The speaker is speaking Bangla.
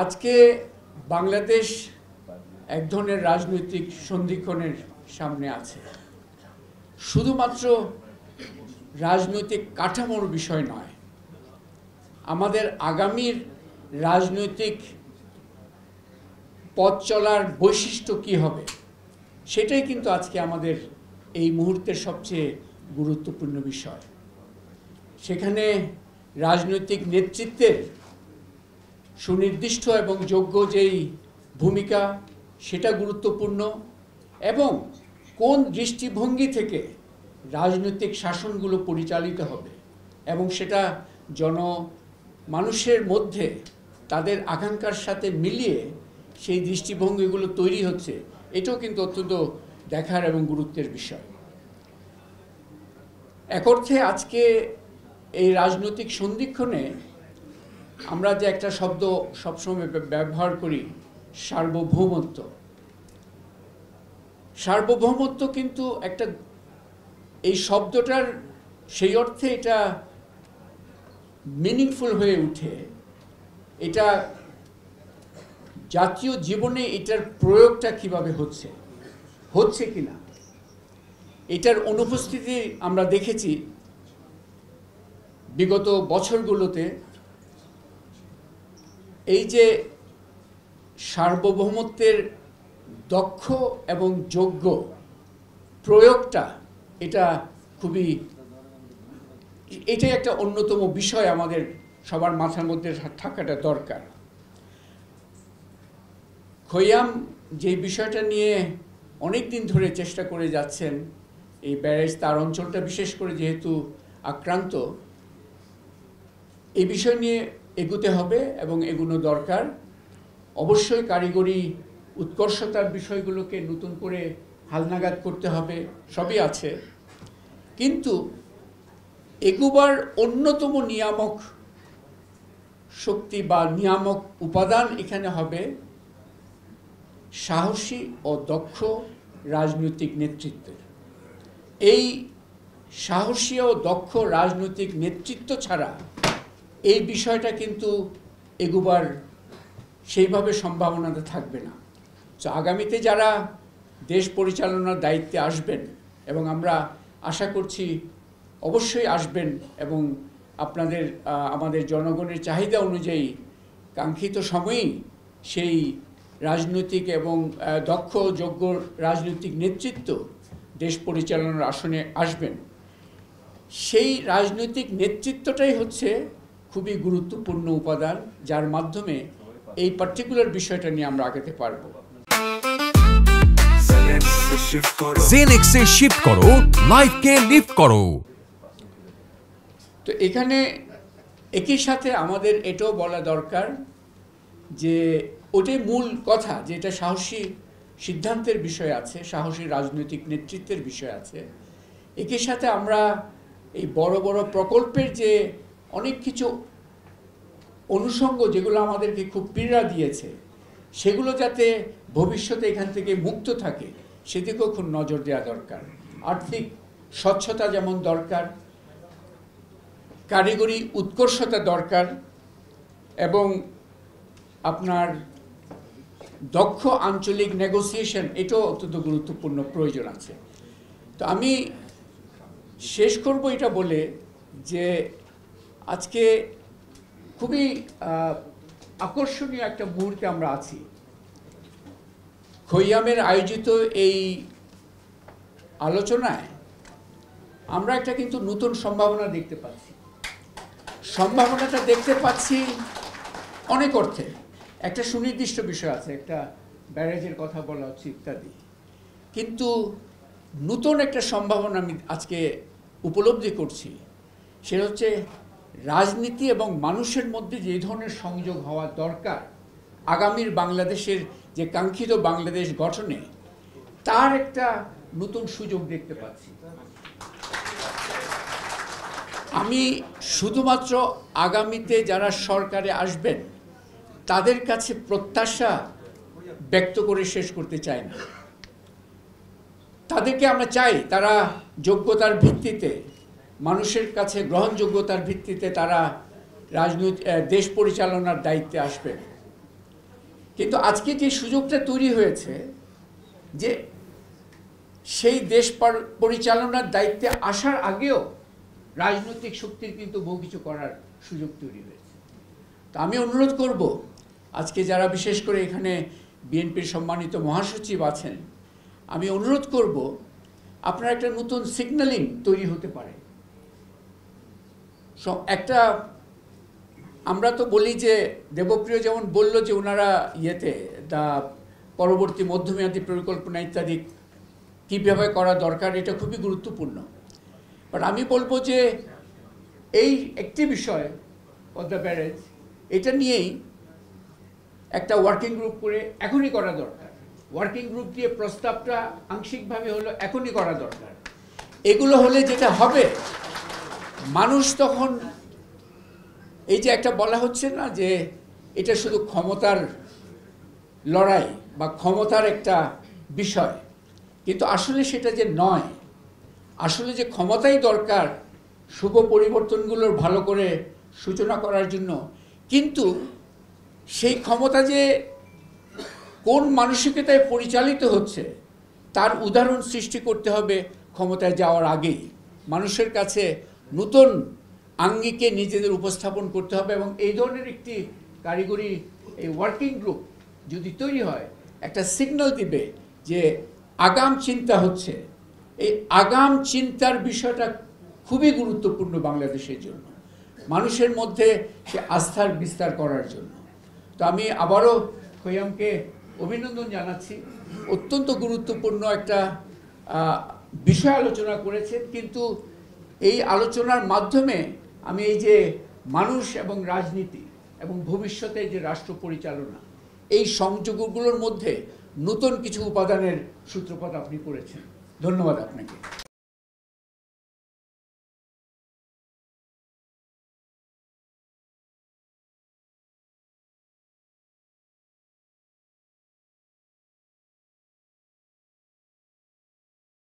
আজকে বাংলাদেশ এক ধরনের রাজনৈতিক সন্ধিক্ষণের সামনে আছে। শুধুমাত্র রাজনৈতিক কাঠামোর বিষয় নয়, আমাদের আগামীর রাজনৈতিক পথ চলার বৈশিষ্ট্য কী হবে সেটাই কিন্তু আজকে আমাদের এই মুহূর্তের সবচেয়ে গুরুত্বপূর্ণ বিষয়। সেখানে রাজনৈতিক নেতৃত্বের সুনির্দিষ্ট এবং যোগ্য যেই ভূমিকা সেটা গুরুত্বপূর্ণ, এবং কোন দৃষ্টিভঙ্গি থেকে রাজনৈতিক শাসনগুলো পরিচালিত হবে এবং সেটা মানুষের মধ্যে তাদের আকাঙ্ক্ষার সাথে মিলিয়ে সেই দৃষ্টিভঙ্গিগুলো তৈরি হচ্ছে, এটাও কিন্তু অত্যন্ত দেখার এবং গুরুত্বের বিষয়। এক অর্থে আজকে এই রাজনৈতিক সন্ধিক্ষণে আমরা যে একটা শব্দ সবসময় ব্যবহার করি, সার্বভৌমত্ব। সার্বভৌমত্ব কিন্তু একটা, এই শব্দটার সেই অর্থে এটা মিনিংফুল হয়ে উঠে, এটা জাতীয় জীবনে এটার প্রয়োগটা কিভাবে হচ্ছে কিনা, এটার অনুপস্থিতি আমরা দেখেছি বিগত বছরগুলোতে। এই যে সার্বভৌমত্বের দক্ষ এবং যোগ্য প্রয়োগটা, এটাই একটা অন্যতম বিষয় আমাদের সবার মাথার মধ্যে থাকাটা দরকার। খৈয়াম যে বিষয়টা নিয়ে অনেক দিন ধরে চেষ্টা করে যাচ্ছেন, এই ব্যারেজ তার অঞ্চলটা বিশেষ করে যেহেতু আক্রান্ত, এই বিষয় নিয়ে এগুতে হবে এবং এগুনো দরকার। অবশ্যই কারিগরি উৎকর্ষতার বিষয়গুলোকে নতুন করে হালনাগাদ করতে হবে, সবই আছে, কিন্তু এগুবার অন্যতম নিয়ামক শক্তি বা নিয়ামক উপাদান এখানে হবে সাহসী ও দক্ষ রাজনৈতিক নেতৃত্ব। এই সাহসী ও দক্ষ রাজনৈতিক নেতৃত্ব ছাড়া এই বিষয়টা কিন্তু এগুবার সেইভাবে সম্ভাবনাটা থাকবে না। তো আগামীতে যারা দেশ পরিচালনার দায়িত্বে আসবেন, এবং আমরা আশা করছি অবশ্যই আসবেন, এবং আমাদের জনগণের চাহিদা অনুযায়ী কাঙ্ক্ষিত সময়েই সেই রাজনৈতিক এবং দক্ষ যোগ্য রাজনৈতিক নেতৃত্ব দেশ পরিচালনার আসনে আসবেন। সেই রাজনৈতিক নেতৃত্বটাই হচ্ছে খুবই গুরুত্বপূর্ণ উপাদান, যার মাধ্যমে এই পার্টিকুলার বিষয়টা নিয়ে আমরা আগাতে পারব। জেনেক্সে শিফট করো, লাইফকে লিফট করো। তো এখানে একই সাথে আমাদের এটাও বলা দরকার যে ওটাই মূল কথা, যে এটা সাহসী সিদ্ধান্তের বিষয় আছে, সাহসী রাজনৈতিক নেতৃত্বের বিষয় আছে। একই সাথে আমরা এই বড় বড় প্রকল্পের যে অনেক কিছু অনুষঙ্গ যেগুলো আমাদেরকে খুব পীড়া দিয়েছে, সেগুলো যাতে ভবিষ্যতে এখান থেকে মুক্ত থাকে সেদিকেও খুব নজর দেওয়া দরকার। আর্থিক স্বচ্ছতা যেমন দরকার, কারিগরি উৎকর্ষতা দরকার, এবং আপনার দক্ষ আঞ্চলিক নেগোসিয়েশন, এটাও অত্যন্ত গুরুত্বপূর্ণ প্রয়োজন আছে। তো আমি শেষ করব এটা বলে যে আজকে খুবই আকর্ষণীয় একটা মুহূর্তে আমরা আছি। খৈয়ামের আয়োজিত এই আলোচনায় আমরা একটা কিন্তু নতুন সম্ভাবনা দেখতে পাচ্ছি। সম্ভাবনাটা দেখতে পাচ্ছি অনেক অর্থে। একটা সুনির্দিষ্ট বিষয় আছে, একটা ব্যারেজের কথা বলা হচ্ছে ইত্যাদি, কিন্তু নতুন একটা সম্ভাবনা আমি আজকে উপলব্ধি করছি। সেটা হচ্ছে রাজনীতি এবং মানুষের মধ্যে যে ধরনের সংযোগ হওয়া দরকার আগামীর বাংলাদেশের যে কাঙ্ক্ষিত বাংলাদেশ গঠনে, তার একটা নতুন সুযোগ দেখতে পাচ্ছি। আমি শুধুমাত্র আগামীতে যারা সরকারে আসবেন তাদের কাছে প্রত্যাশা ব্যক্ত করে শেষ করতে চাই না। তাদেরকে আমরা চাই তারা যোগ্যতার ভিত্তিতে, মানুষের কাছে গ্রহণযোগ্যতার ভিত্তিতে তারা দেশ পরিচালনার দায়িত্বে আসবেন। কিন্তু আজকে যে সুযোগটা তৈরি হয়েছে যে সেই দেশ পরিচালনার দায়িত্বে আসার আগেও রাজনৈতিক শক্তির কিন্তু বহু কিছু করার সুযোগ তৈরি হয়েছে। তো আমি অনুরোধ করব আজকে যারা বিশেষ করে এখানে বিএনপির সম্মানিত মহাসচিব আছেন, আমি অনুরোধ করব আপনার একটা নতুন সিগন্যালিং তৈরি হতে পারে। একটা আমরা তো বলি যে দেবপ্রিয় যেমন বলল যে ওনারা পরবর্তী মধ্যমেয়াদী পরিকল্পনা ইত্যাদি কীভাবে করা দরকার, এটা খুবই গুরুত্বপূর্ণ। বাট আমি বলবো যে এই একটি বিষয় পদ্মা ব্যারেজ, এটা নিয়েই একটা ওয়ার্কিং গ্রুপ করে এখনই করা দরকার। ওয়ার্কিং গ্রুপ দিয়ে প্রস্তাবটা আংশিকভাবে হলো এখনই করা দরকার। এগুলো হলে যেটা হবে, মানুষ তখন এই যে একটা বলা হচ্ছে না যে এটা শুধু ক্ষমতার লড়াই বা ক্ষমতার একটা বিষয়, কিন্তু আসলে সেটা যে নয়। আসলে যে ক্ষমতাই দরকার শুভ পরিবর্তনগুলোর ভালো করে সূচনা করার জন্য, কিন্তু সেই ক্ষমতা যে কোন মানসিকতায় পরিচালিত হচ্ছে তার উদাহরণ সৃষ্টি করতে হবে ক্ষমতায় যাওয়ার আগেই। মানুষের কাছে নতুন আঙ্গিকে নিজেদের উপস্থাপন করতে হবে, এবং এই ধরনের একটি কারিগরি এই ওয়ার্কিং গ্রুপ যদি তৈরি হয়, একটা সিগন্যাল দিবে যে আগাম চিন্তা হচ্ছে। এই আগাম চিন্তার বিষয়টা খুবই গুরুত্বপূর্ণ বাংলাদেশের জন্য, মানুষের মধ্যে সে আস্থার বিস্তার করার জন্য। তো আমি আবারও খৈয়ামকে অভিনন্দন জানাচ্ছি। অত্যন্ত গুরুত্বপূর্ণ একটা বিষয় আলোচনা করেছেন, কিন্তু এই আলোচনার মাধ্যমে আমি এই যে মানুষ এবং রাজনীতি এবং ভবিষ্যতে যে রাষ্ট্র পরিচালনা, এই সংযোগগুলোর মধ্যে নতুন কিছু উপাদানের সূত্রপাত আপনি করেছেন। ধন্যবাদ আপনাকে।